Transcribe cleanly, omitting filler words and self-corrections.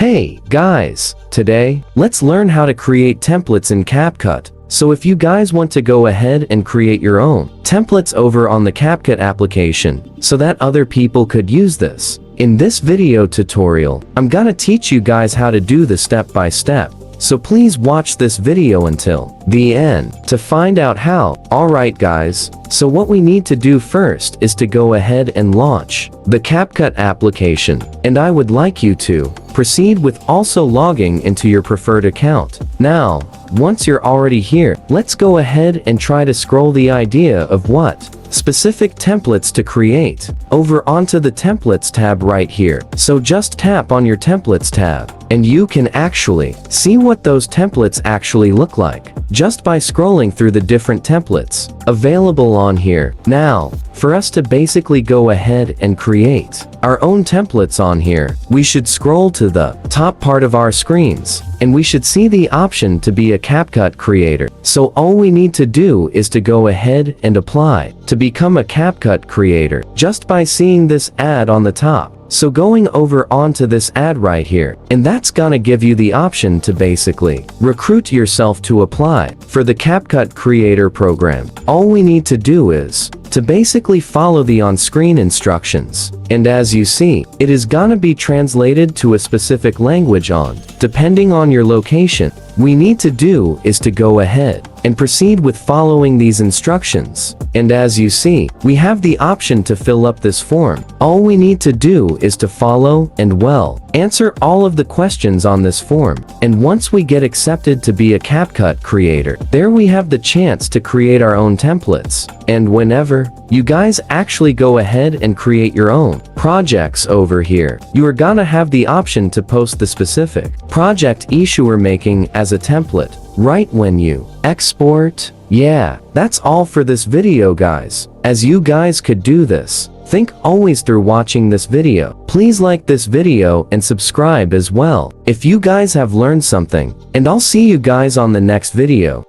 Hey, guys! Today, let's learn how to create templates in Capcut. So if you guys want to go ahead and create your own templates over on the Capcut application, so that other people could use this. In this video tutorial, I'm gonna teach you guys how to do the step by step. So please watch this video until the end to find out how. Alright guys, so what we need to do first is to go ahead and launch the Capcut application, and I would like you to proceed with also logging into your preferred account. Now, once you're already here, let's go ahead and try to scroll the idea of what specific templates to create over onto the templates tab right here. So just tap on your templates tab and you can actually see what those templates actually look like just by scrolling through the different templates available on here. Now, for us to basically go ahead and create our own templates on here, we should scroll to the top part of our screens and we should see the option to be a Capcut creator. So all we need to do is to go ahead and apply to become a Capcut creator just by seeing this ad on the top. So going over onto this ad right here, and that's gonna give you the option to basically recruit yourself to apply for the Capcut creator program. All we need to do is to basically follow the on-screen instructions. And as you see, it is gonna be translated to a specific language depending on your location. We need to do is to go ahead and proceed with following these instructions. And as you see, we have the option to fill up this form. All we need to do is to follow and answer all of the questions on this form. And once we get accepted to be a Capcut creator, there we have the chance to create our own templates. And whenever you guys actually go ahead and create your own projects over here, you are gonna have the option to post the specific project issue or making as a template right when you export. Yeah, that's all for this video guys. As you guys could do this, think always through watching this video. Please like this video and subscribe as well if you guys have learned something, and I'll see you guys on the next video.